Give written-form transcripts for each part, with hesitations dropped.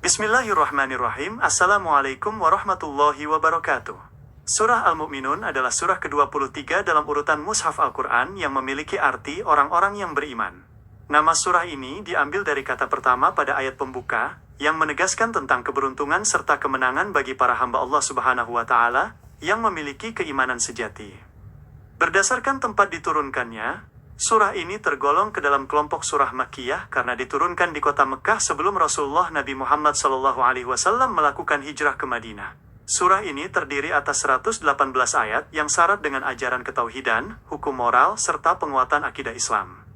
Bismillahirrahmanirrahim. Assalamualaikum warahmatullahi wabarakatuh. Surah Al-Mu'minun adalah surah ke-23 dalam urutan Mushaf Al-Quran yang memiliki arti orang-orang yang beriman. Nama surah ini diambil dari kata pertama pada ayat pembuka, yang menegaskan tentang keberuntungan serta kemenangan bagi para hamba Allah Subhanahu wa Ta'ala yang memiliki keimanan sejati. Berdasarkan tempat diturunkannya, surah ini tergolong ke dalam kelompok surah Makkiyah karena diturunkan di kota Mekah sebelum Rasulullah Nabi Muhammad SAW melakukan hijrah ke Madinah. Surah ini terdiri atas 118 ayat yang syarat dengan ajaran ketauhidan, hukum moral, serta penguatan akidah Islam.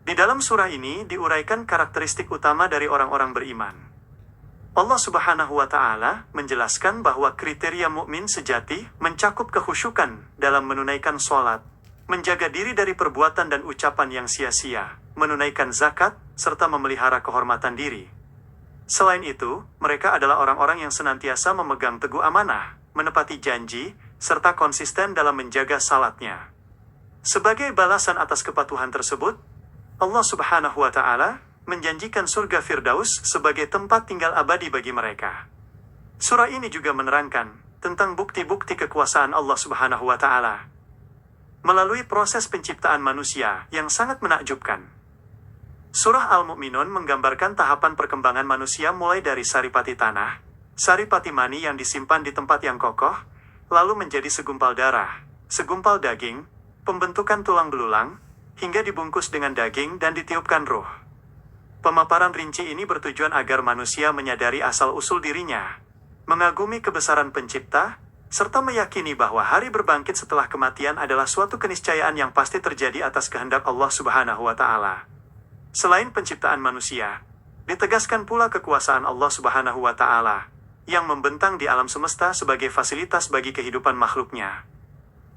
Di dalam surah ini diuraikan karakteristik utama dari orang-orang beriman. Allah Subhanahu wa Ta'ala menjelaskan bahwa kriteria mukmin sejati mencakup kekhusyukan dalam menunaikan sholat, menjaga diri dari perbuatan dan ucapan yang sia-sia, menunaikan zakat, serta memelihara kehormatan diri. Selain itu, mereka adalah orang-orang yang senantiasa memegang teguh amanah, menepati janji, serta konsisten dalam menjaga salatnya. Sebagai balasan atas kepatuhan tersebut, Allah Subhanahu wa Ta'ala menjanjikan surga Firdaus sebagai tempat tinggal abadi bagi mereka. Surah ini juga menerangkan tentang bukti-bukti kekuasaan Allah Subhanahu wa Ta'ala melalui proses penciptaan manusia yang sangat menakjubkan. Surah Al-Mu'minun menggambarkan tahapan perkembangan manusia mulai dari saripati tanah, saripati mani yang disimpan di tempat yang kokoh, lalu menjadi segumpal darah, segumpal daging, pembentukan tulang belulang, hingga dibungkus dengan daging dan ditiupkan ruh. Pemaparan rinci ini bertujuan agar manusia menyadari asal-usul dirinya, mengagumi kebesaran pencipta, serta meyakini bahwa hari berbangkit setelah kematian adalah suatu keniscayaan yang pasti terjadi atas kehendak Allah Subhanahu wa Ta'ala. Selain penciptaan manusia, ditegaskan pula kekuasaan Allah Subhanahu wa Ta'ala yang membentang di alam semesta sebagai fasilitas bagi kehidupan makhluknya.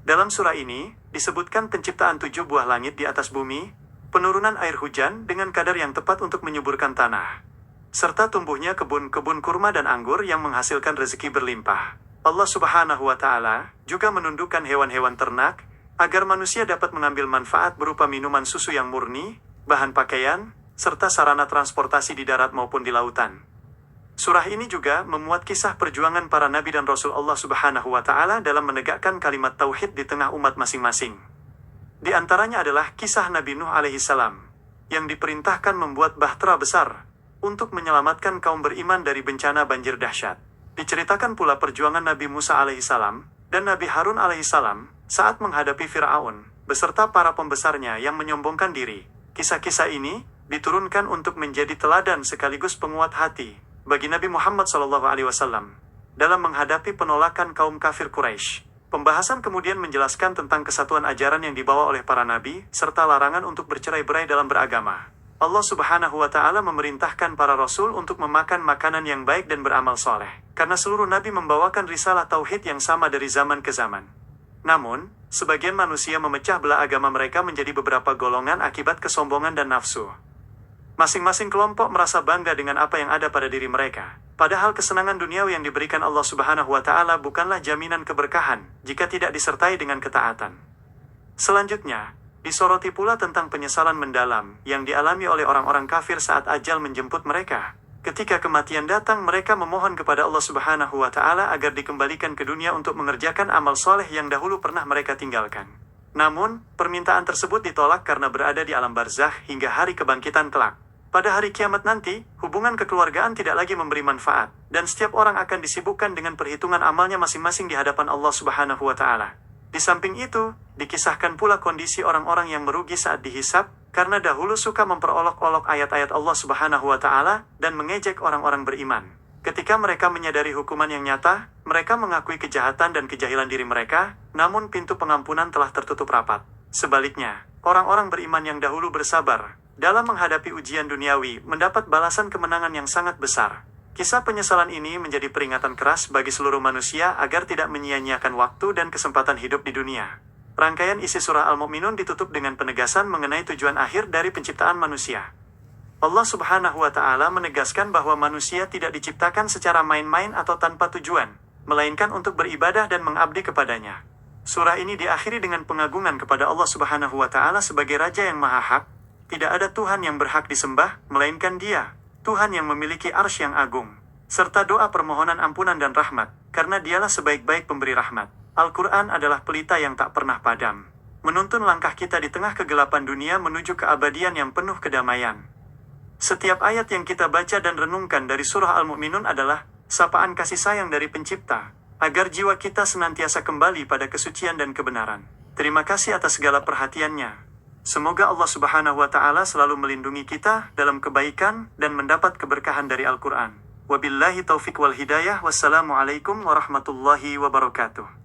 Dalam surah ini disebutkan penciptaan 7 buah langit di atas bumi, penurunan air hujan dengan kadar yang tepat untuk menyuburkan tanah, serta tumbuhnya kebun-kebun kurma dan anggur yang menghasilkan rezeki berlimpah. Allah Subhanahu wa Ta'ala juga menundukkan hewan-hewan ternak agar manusia dapat mengambil manfaat berupa minuman susu yang murni, bahan pakaian, serta sarana transportasi di darat maupun di lautan. Surah ini juga memuat kisah perjuangan para nabi dan rasul Allah Subhanahu wa Ta'ala dalam menegakkan kalimat tauhid di tengah umat masing-masing. Di antaranya adalah kisah Nabi Nuh alaihissalam yang diperintahkan membuat bahtera besar untuk menyelamatkan kaum beriman dari bencana banjir dahsyat. Diceritakan pula perjuangan Nabi Musa alaihissalam dan Nabi Harun alaihissalam saat menghadapi Fir'aun beserta para pembesarnya yang menyombongkan diri. Kisah-kisah ini diturunkan untuk menjadi teladan sekaligus penguat hati bagi Nabi Muhammad SAW dalam menghadapi penolakan kaum kafir Quraisy. Pembahasan kemudian menjelaskan tentang kesatuan ajaran yang dibawa oleh para nabi serta larangan untuk bercerai-berai dalam beragama. Allah Subhanahu wa Ta'ala memerintahkan para rasul untuk memakan makanan yang baik dan beramal soleh, karena seluruh nabi membawakan risalah tauhid yang sama dari zaman ke zaman. Namun, sebagian manusia memecah belah agama mereka menjadi beberapa golongan akibat kesombongan dan nafsu. Masing-masing kelompok merasa bangga dengan apa yang ada pada diri mereka, padahal kesenangan duniawi yang diberikan Allah Subhanahu wa Ta'ala bukanlah jaminan keberkahan jika tidak disertai dengan ketaatan. Selanjutnya, disoroti pula tentang penyesalan mendalam yang dialami oleh orang-orang kafir saat ajal menjemput mereka. Ketika kematian datang, mereka memohon kepada Allah Subhanahu wa Ta'ala agar dikembalikan ke dunia untuk mengerjakan amal soleh yang dahulu pernah mereka tinggalkan. Namun, permintaan tersebut ditolak karena berada di alam barzakh hingga hari kebangkitan kelak. Pada hari kiamat nanti, hubungan kekeluargaan tidak lagi memberi manfaat, dan setiap orang akan disibukkan dengan perhitungan amalnya masing-masing di hadapan Allah Subhanahu wa Ta'ala. Di samping itu, dikisahkan pula kondisi orang-orang yang merugi saat dihisab, karena dahulu suka memperolok-olok ayat-ayat Allah Subhanahu wa Ta'ala dan mengejek orang-orang beriman. Ketika mereka menyadari hukuman yang nyata, mereka mengakui kejahatan dan kejahilan diri mereka, namun pintu pengampunan telah tertutup rapat. Sebaliknya, orang-orang beriman yang dahulu bersabar dalam menghadapi ujian duniawi mendapat balasan kemenangan yang sangat besar. Kisah penyesalan ini menjadi peringatan keras bagi seluruh manusia agar tidak menyia-nyiakan waktu dan kesempatan hidup di dunia. Rangkaian isi surah Al-Mu'minun ditutup dengan penegasan mengenai tujuan akhir dari penciptaan manusia. Allah Subhanahu wa Ta'ala menegaskan bahwa manusia tidak diciptakan secara main-main atau tanpa tujuan, melainkan untuk beribadah dan mengabdi kepadanya. Surah ini diakhiri dengan pengagungan kepada Allah Subhanahu wa Ta'ala sebagai Raja yang Maha Hak. Tidak ada Tuhan yang berhak disembah, melainkan Dia, Tuhan yang memiliki arsy yang agung. serta doa permohonan ampunan dan rahmat, karena dialah sebaik-baik pemberi rahmat. Al-Quran adalah pelita yang tak pernah padam, menuntun langkah kita di tengah kegelapan dunia menuju keabadian yang penuh kedamaian. Setiap ayat yang kita baca dan renungkan dari surah Al-Mu'minun adalah sapaan kasih sayang dari Pencipta, agar jiwa kita senantiasa kembali pada kesucian dan kebenaran. Terima kasih atas segala perhatiannya. Semoga Allah Subhanahu wa Ta'ala selalu melindungi kita dalam kebaikan dan mendapat keberkahan dari Al-Quran. Wabillahi taufiq wal hidayah. Wassalamualaikum warahmatullahi wabarakatuh.